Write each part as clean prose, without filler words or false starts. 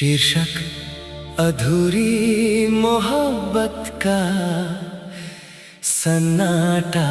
शीर्षक अधूरी मोहब्बत का सन्नाटा।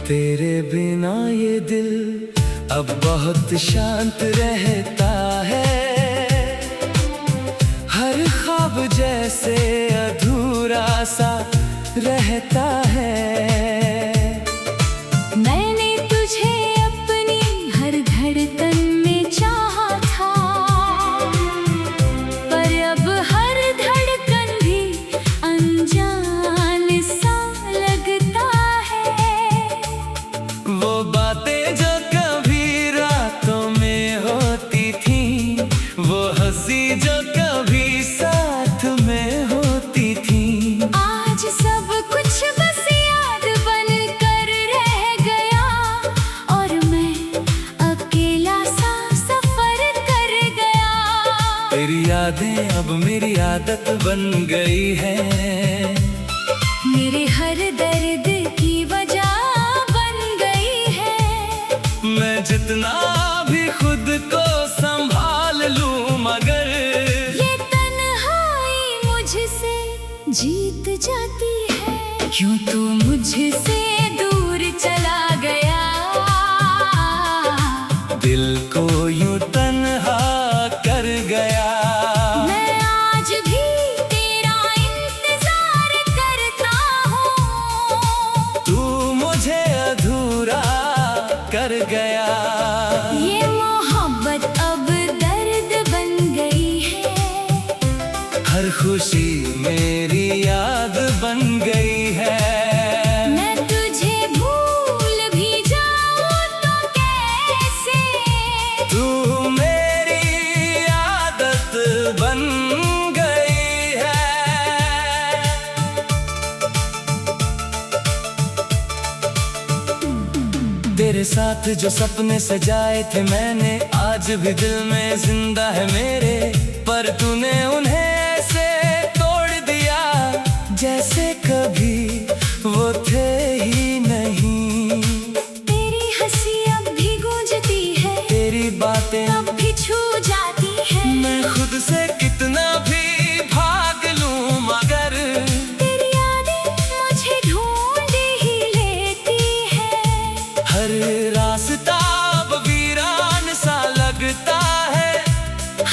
तेरे बिना ये दिल अब बहुत शांत रहता है, हर ख्वाब जैसे अधूरा सा रहता है। मैंने तुझे अपनी हर धड़कन में चाहा था, पर अब हर धड़कन भी अनजान सा लगता है। वो बातें जो कभी रातों में होती थी, वो हंसी जो कभी साथ में होती थी, आज सब कुछ बस याद बन कर रह गया, और मैं अकेला सा सफर कर गया। तेरी यादें अब मेरी आदत बन गई है, मेरे हर दर्द की वजह बन गई है। मैं जितना भी खुद को संभाल लूं, मगर ये तन्हाई मुझसे जीत जाती है। क्यों तू मुझसे दूर चला गया, दिल को यूं तन्हा कर गया। मैं आज भी तेरा इंतजार करता हूँ, तू मुझे अधूरा कर गया। ये मोहब्बत अब दर्द बन गई है, हर खुशी मेरी याद बन गई है। मैं तुझे भूल भी जाऊँ तो कैसे, तू मेरी आदत बन गई है। तेरे साथ जो सपने सजाए थे मैंने, आज भी दिल में जिंदा है मेरे, पर तूने उन्हें ऐसे तोड़ दिया जैसे कभी वो थे ही नहीं। तेरी हंसी अब भी गूंजती है, तेरी बातें अब भी छू जाती है। मैं खुद से कितना भी भाग लूं, मगर तेरी यादें मुझे ढूंढ ही लेती है। हर रास्ता अब वीरान सा लगता है,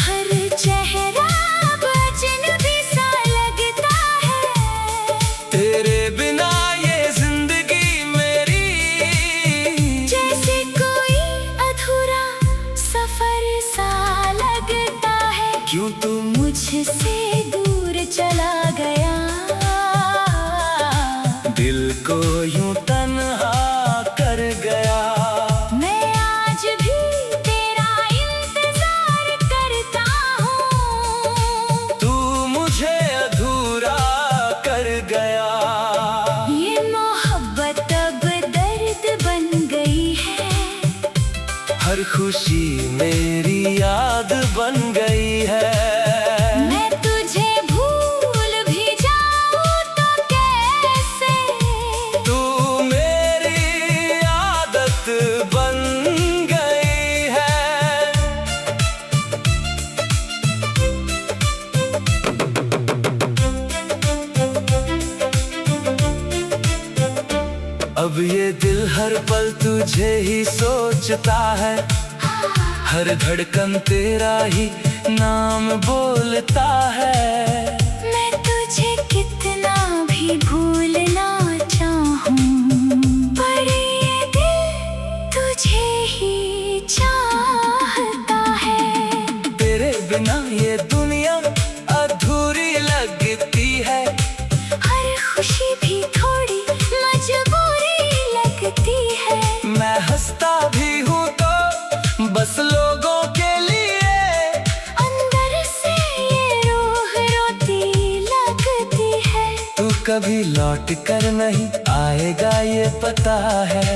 हर चेहरा अब अजनबी सा लगता है। तेरे बिना ये जिंदगी मेरी जैसे कोई अधूरा सफर सा लगता है। क्यों तू मुझसे दूर चला गया, दिल को यूं तन्हा कर गया। मैं आज भी तेरा इंतजार करता हूँ, तू मुझे अधूरा कर गया। ये मोहब्बत अब दर्द बन गई है, हर खुशी मेरी याद बन गई है। मैं तुझे भूल भी जाऊँ तो कैसे, तू मेरी आदत बन गई है। अब ये दिल हर पल तुझे ही सोचता है, हर धड़कन तेरा ही नाम बोलता है। मैं तुझे कितना भी भूलना चाहूँ, पर ये दिल तुझे ही चाहता है। तेरे बिना ये दुनिया अधूरी लगती है, हर खुशी भी थोड़ी मजबूरी लगती है। मैं हंसता भी हूँ तो बस लोगों के लिए, अंदर से ये कभी लौट कर नहीं आएगा ये पता है।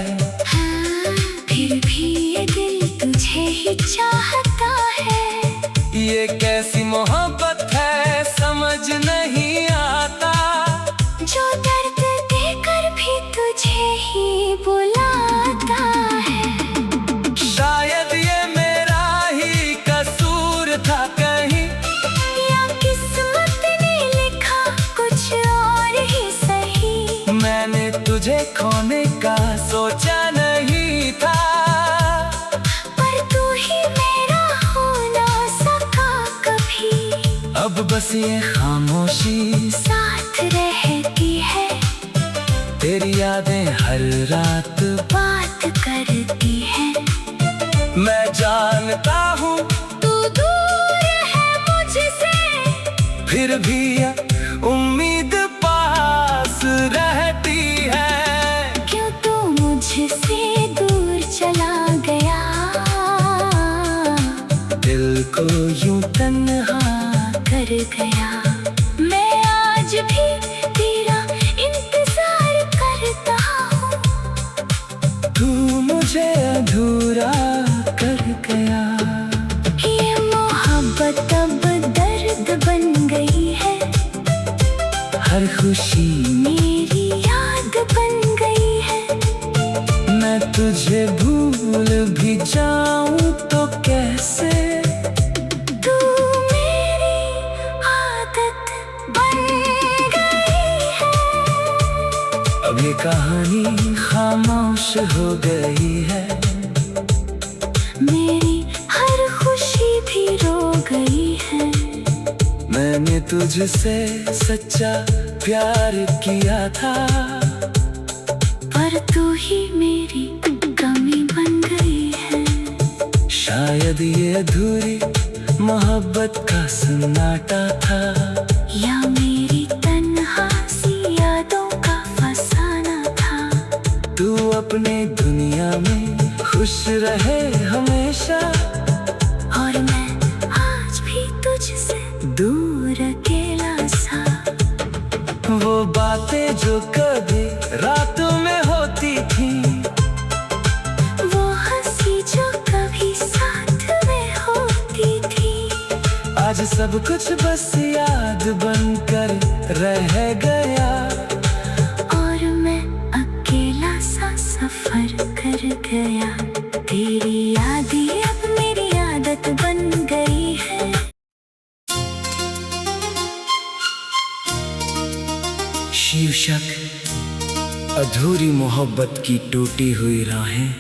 हाँ, फिर भी ये दिल तुझे ही चाहता है। ये कैसी मोहब्बत है समझ नहीं आता, जो दर्द देकर भी तुझे ही बुलाता है। शायद ये मेरा ही कसूर था कहीं, या किस्मत ने लिखा कुछ और ही सही। मैंने तुझे खोने का सोचा नहीं था, पर तू ही मेरा हो ना सका कभी। अब बस ये खामोशी साथ रहती है, तेरी यादें हर रात बात करती है। मैं जानता हूँ तू दूर है मुझसे, फिर भी उम्मीद पास रहती है। क्यों तू मुझसे दूर चला गया, दिल को यूं तन्हा कर गया। मैं आज भी तेरा इंतजार करता हूँ, तू मुझे अधूरा कर गया। ये मोहब्बत अब दर्द बन गई है, हर खुशी मेरी याद बन गई है। मैं तुझे भूल भी जाऊं तो कैसे, तू मेरी आदत बन गई है। अब ये कहानी खामोश हो गई है, मेरी हर खुशी भी रो गई है। मैंने तुझसे सच्चा प्यार किया था, पर तू ही मेरी कमी बन गई है। शायद ये अधूरी मोहब्बत का सन्नाटा था, या मेरी तन्हा सी यादों का फसाना था। तू अपने दुनिया में खुश रहे हमेशा, और मैं आज भी तुझसे दूर अकेला सा। वो बातें जो कभी रातों में होती थी, वो हंसी जो कभी साथ में होती थी। आज सब कुछ बस याद बनकर रह गया। और मैं अकेला सा सफर कर गया। तेरी यादें अब मेरी आदत बन गई है। शीर्षक अधूरी मोहब्बत की टूटी हुई राहें।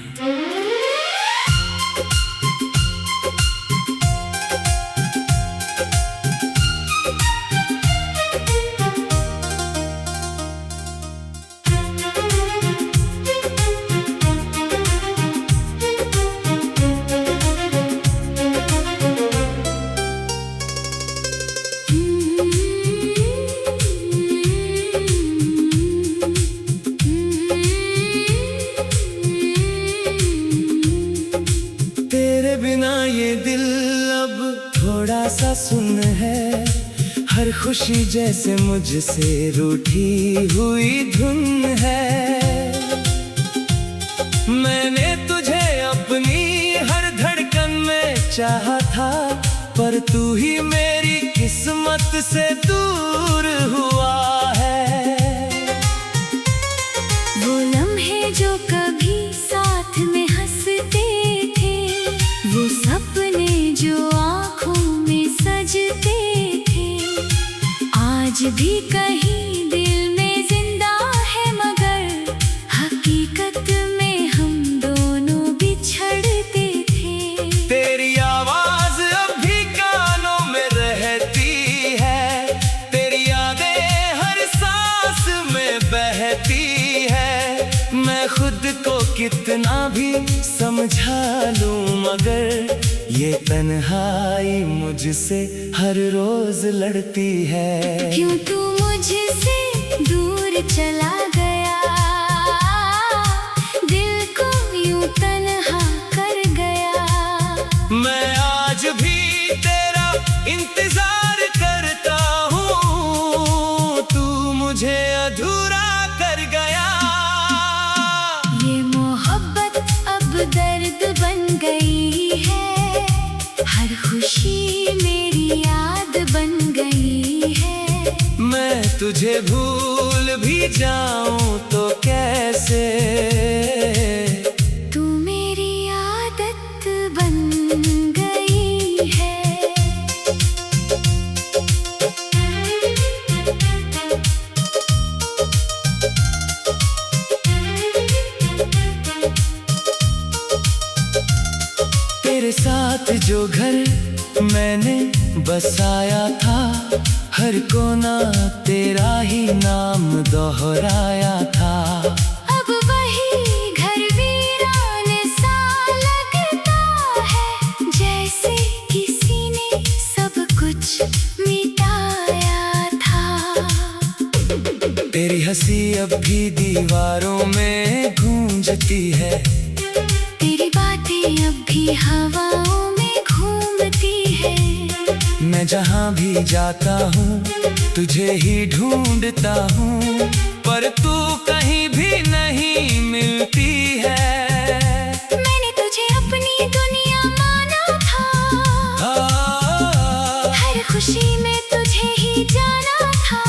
तेरे बिना ये दिल अब थोड़ा सा सुन है, हर खुशी जैसे मुझसे रूठी हुई धुन है। मैंने तुझे अपनी हर धड़कन में चाहा था, पर तू ही मेरी किस्मत से दूर हुआ है। वो लम्हे जो कभी साथ में हंसते थे, वो सपने जो आँखों में सजते थे, आज भी कहीं दिल में जिंदा है, मगर हकीकत में हम दोनों बिछड़ते थे। तेरी आवाज अब भी कानों में रहती है, तेरी यादें हर सांस में बहती है। मैं खुद को कितना भी समझा लूं, मगर ये तन्हाई मुझसे हर रोज लड़ती है। क्यों तू मुझसे दूर चला गया, दिल को यूं तन्हा कर गया। मैं आज भी तेरा इंतजार करता हूँ, तू मुझे गई है, हर खुशी मेरी याद बन गई है। मैं तुझे भूल भी जाऊं तो कैसे, तू मेरी आदत बन गई है। तेरे साथ जो घर मैंने बसाया था, हर कोना तेरा ही नाम दोहराया था। अब वही घर वीरान सा लगता है, जैसे किसी ने सब कुछ मिटाया था। तेरी हंसी अब भी दीवारों में गूंजती है, तेरी बातें अब भी हवाओं में घूमती है। मैं जहाँ भी जाता हूँ तुझे ही ढूंढता हूँ, पर तू कहीं भी नहीं मिलती है। मैंने तुझे अपनी दुनिया माना था, हर खुशी में तुझे ही जाना था।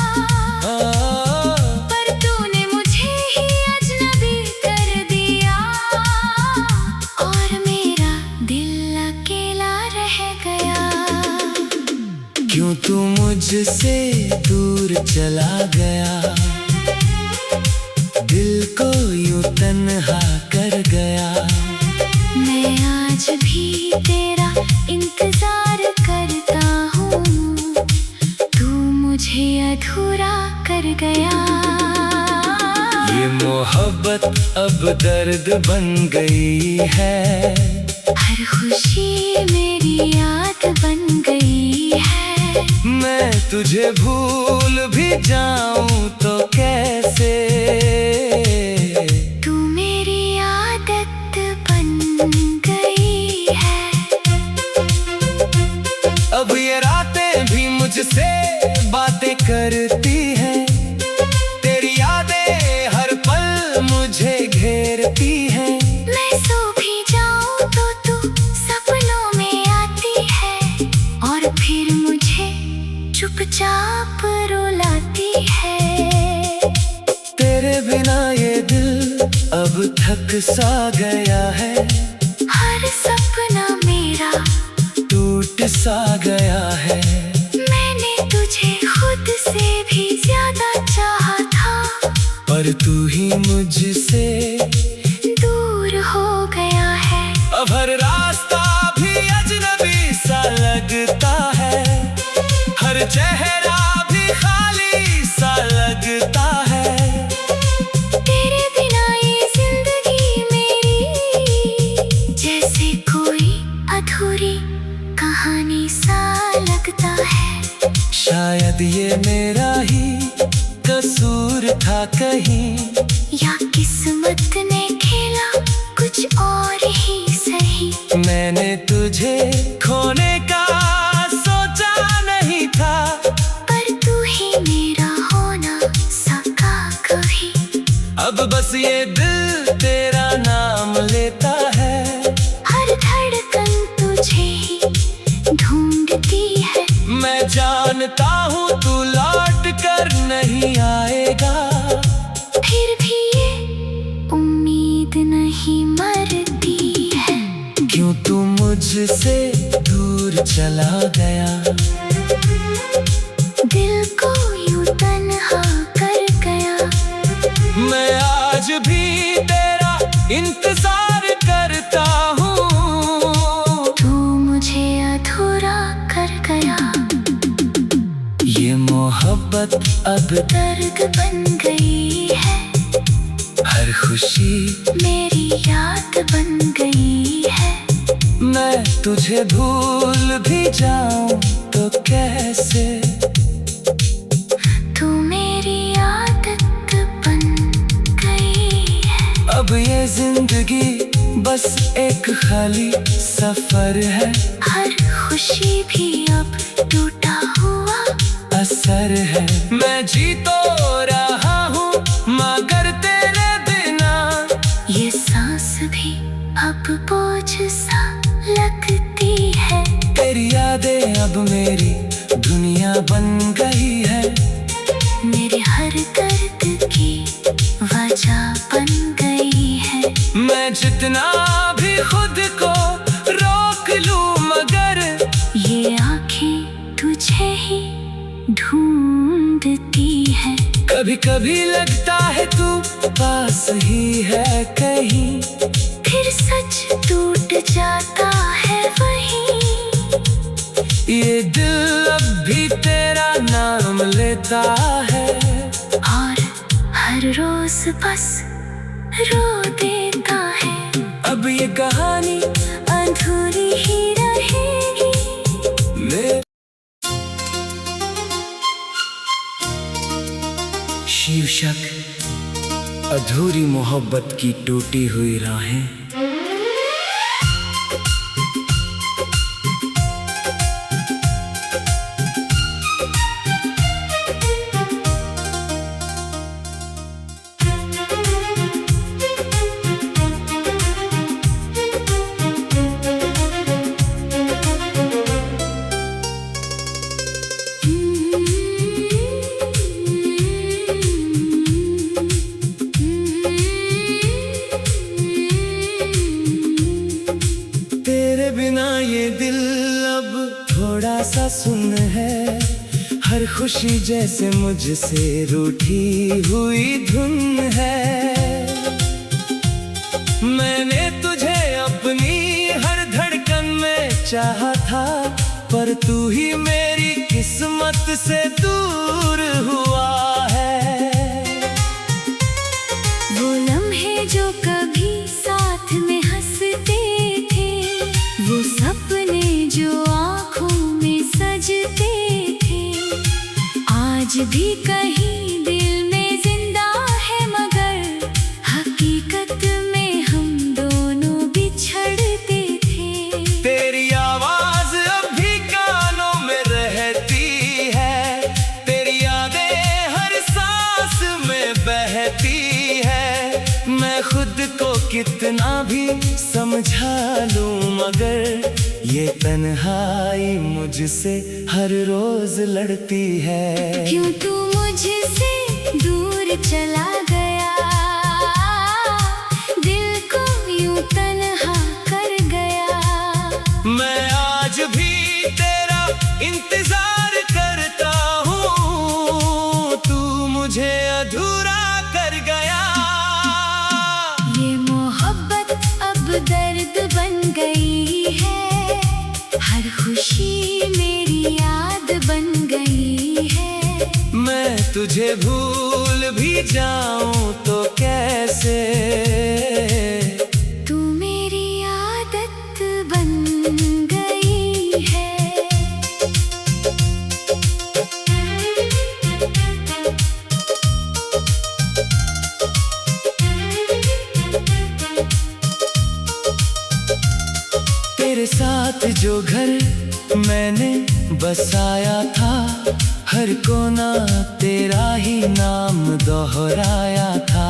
पर तूने मुझे ही अजनबी कर दिया, और मेरा दिल अकेला रह गया। क्यों तू मुझसे दूर चला गया, दिल को यूं तन्हा कर गया। मैं आज भी तेरा इंतजार करता हूँ, तू मुझे अधूरा कर गया। ये मोहब्बत अब दर्द बन गई है, हर खुशी मेरी याद बन गई है। मैं तुझे भूल भी जाऊं तो कैसे, तू मेरी आदत बन गई है। अब ये रातें भी मुझसे बातें करती हैं, तेरी यादें हर पल मुझे घेरती हैं। मैं सो भी जाऊं तो तू सपनों में आती है, और फिर मुझे चुपचाप रुलाती है। तेरे बिना ये दिल अब थक सा गया है, हर सपना मेरा टूट सा गया है। मैंने तुझे खुद से भी ज्यादा चाहा था, पर तू ही मुझसे दूर हो गया है। अब हर रास्ता भी अजनबी सा लगता है, हर चेहरा भी खाली सा लगता है। तेरे बिना ये जिंदगी मेरी जैसे कोई अधूरी कहानी सा लगता है। शायद ये मेरा ही कसूर था कहीं, या किस्मत ने खेला कुछ और ही सही। मैंने तुझे खोने का सोचा नहीं था, पर तू ही मेरा होना सका कभी। अब बस ये दिल तेरा नाम लेता है, हर धड़कन तुझे ही ढूंढती है। मैं जानता हूँ तू लौट कर नहीं आएगा, फिर भी ये उम्मीद नहीं मरती है। क्यों तू मुझसे दूर चला गया, दिल को यूं तन्हा कर गया। मैं आज भी तेरा इंतजार करता हूँ, तू मुझे अधूरा कर गया। ये मोहब्बत अब दर्द बन गई है, हर खुशी मेरी याद बन गई है। मैं तुझे भूल भी जाऊं तो कैसे, तू मेरी आदत बन गई है। अब ये जिंदगी बस एक खाली सफर है, हर खुशी भी अब टूटा हुआ असर है। मैं जी तो रहा हूँ मगर तेरे बिना, ये सांस भी अब बोझ सा मैं जितना भी खुद को रोक लूं मगर ये आंखें तुझे ही ढूंढती है। कभी कभी लगता है तू पास ही है कहीं, फिर सच टूट जाता है वहीं। ये दिल अब भी तेरा नाम लेता है और हर रोज बस रो देता है। अब ये कहानी अधूरी ही रहेगी। शीर्षक अधूरी मोहब्बत की टूटी हुई राहें। तेरे बिना ये दिल अब थोड़ा सा सुन्न है, हर खुशी जैसे मुझसे रूठी हुई धुन है। मैंने तुझे अपनी हर धड़कन में चाहा था, पर तू ही मेरी किस्मत से दूर हुआ है। वो लम्हे जो कभी साथ में हंसते थे, वो सपने जो आँखों में सजते थे, आज भी कहीं दिल में जिंदा है, मगर हकीकत में हम दोनों बिछड़ते थे। तेरी आवाज अब भी कानों में रहती है, तेरी यादें हर सांस में बहती है। मैं खुद को कितना भी समझा लूं मगर ये तन्हाई मुझसे हर रोज लड़ती है। क्यों तू मुझसे दूर चला गया, दिल को यूं तन्हा कर गया। मैं आज भी तेरा इंतजार करता हूँ, तू मुझे अधूरा कर गया। ये मोहब्बत अब दर्द बन गई है, हर खुशी मेरी याद बन गई है। मैं तुझे भूल भी जाऊं तो कैसे, तू मेरी आदत बन गई है। तेरे साथ जो घर मैंने बसाया था, हर कोना तेरा ही नाम दोहराया था।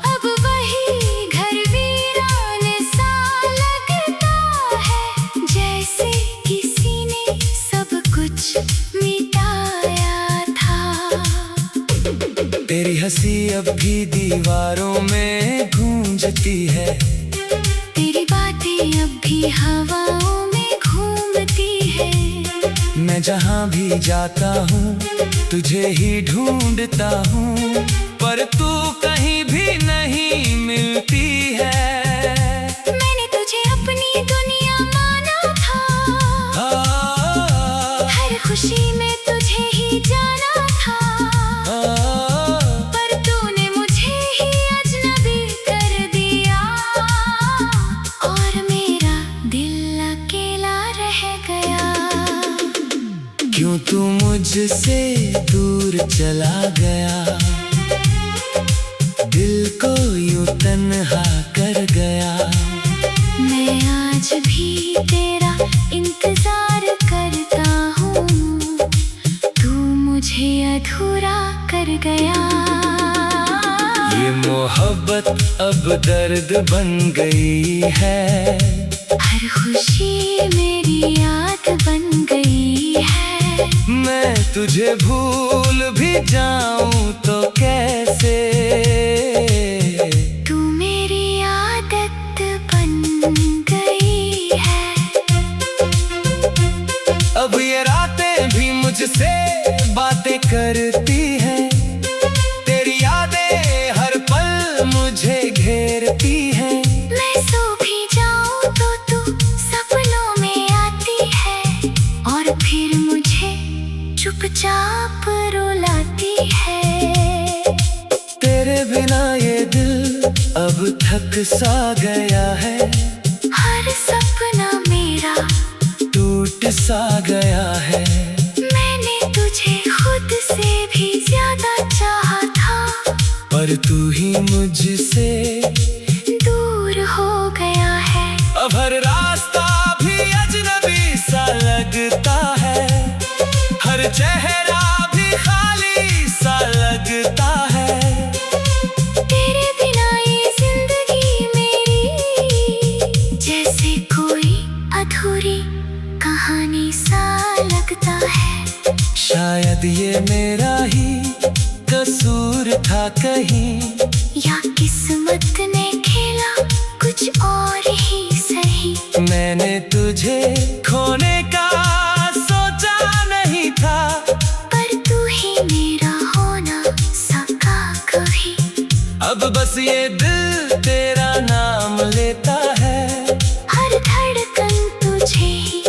अब वही घर वीरान सा लगता है, जैसे किसी ने सब कुछ मिटाया था। तेरी हंसी अब भी दीवारों में गूंजती है, तेरी बातें अब भी हवाओं में घूमती है। मैं जहाँ भी जाता हूँ तुझे ही ढूंढता हूँ, पर तू कहीं भी नहीं मिलती है। मैंने तुझे अपनी दुनिया माना था, हर खुशी में तुझे ही जाना था, पर तूने मुझे ही अजनबी कर दिया, और मेरा दिल अकेला रह गया। क्यों तू मुझसे दूर चला गया, दिल को यूं तन्हा कर गया। मैं आज भी तेरा इंतजार करता हूँ, तू मुझे अधूरा कर गया। ये मोहब्बत अब दर्द बन गई है, हर खुशी मेरी याद बन गई है। मैं तुझे भूल भी जाऊं तो कैसे, तू मेरी आदत तुझसे बातें करती है, तेरी यादें हर पल मुझे घेरती है। मैं सो भी जाऊं तो तू सपनों में आती है और फिर मुझे चुपचाप रुलाती है। तेरे बिना ये दिल अब थक सा गया है, हर सपना मेरा टूट सा गया है। मैंने तुझे खुद से भी ज्यादा चाहा था, पर तू ही मुझसे दूर हो गया है। अब हर रास्ता भी अजनबी सा लगता है, हर चेहरा भी खाली सा लगता है। तेरे बिना ये जिंदगी मेरी जैसे कोई अधूरी कहानी सा लगता है। शायद ये मेरा ही कसूर था कहीं, या किस्मत ने खेला कुछ और ही सही। मैंने तुझे खोने का सोचा नहीं था, पर तू ही मेरा होना सका कभी। अब बस ये दिल तेरा नाम लेता है, हर धड़कन तुझे ही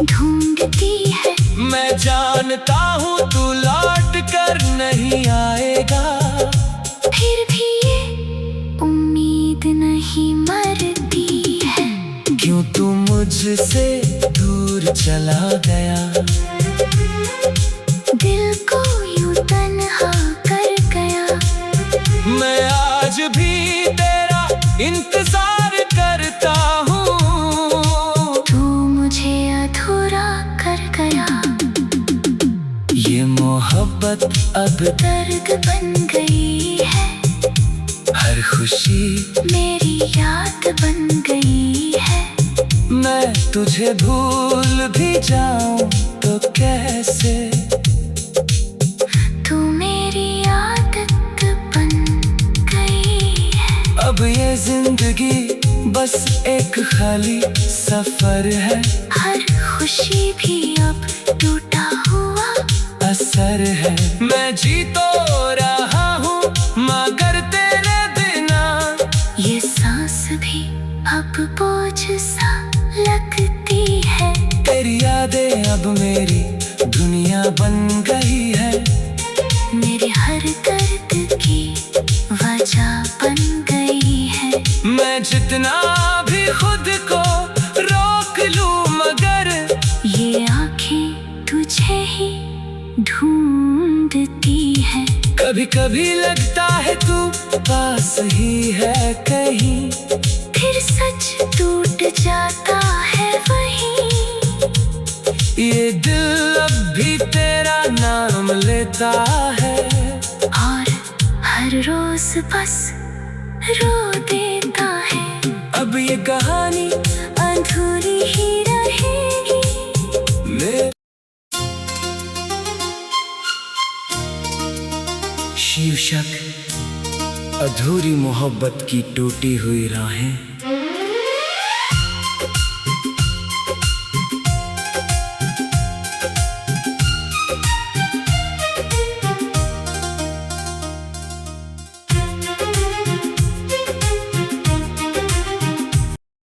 ढूंढती है। मैं जानता हूँ तू लौट कर नहीं आएगा, फिर भी ये उम्मीद नहीं मरती है। क्यों तू मुझसे दूर चला गया, दिल को यूं तन्हा कर गया। मैं आज भी तेरा इंतजार करता हूँ, तू मुझे अधूरा कर गया। ये मोहब्बत अब दर्द बन गई है, हर खुशी मेरी याद बन गई है। मैं तुझे भूल भी जाऊं तो कैसे, तू मेरी आदत बन गई है। अब ये जिंदगी बस एक खाली सफर है, हर खुशी भी अब टूटा हुआ असर है। मैं जी तो रहा हूँ मगर तेरे बिना, ये सांस भी अब बोझ सा लगती है। तेरी यादें अब मेरी दुनिया बन गई है, मेरे हर दर्द की वजह बन गई है। मैं जितना भी खुद को रोक लूं मगर ये आँखें तुझे ही ढूंढती है। कभी कभी लगता है तू पास ही है कहीं, फिर सच टूट जाता है वहीं। ये दिल अब भी तेरा नाम लेता है, और हर रोज बस रो देता है। अब ये कहानी अधूरी ही रहेगी। में शीर्षक अधूरी मोहब्बत की टूटी हुई राहें।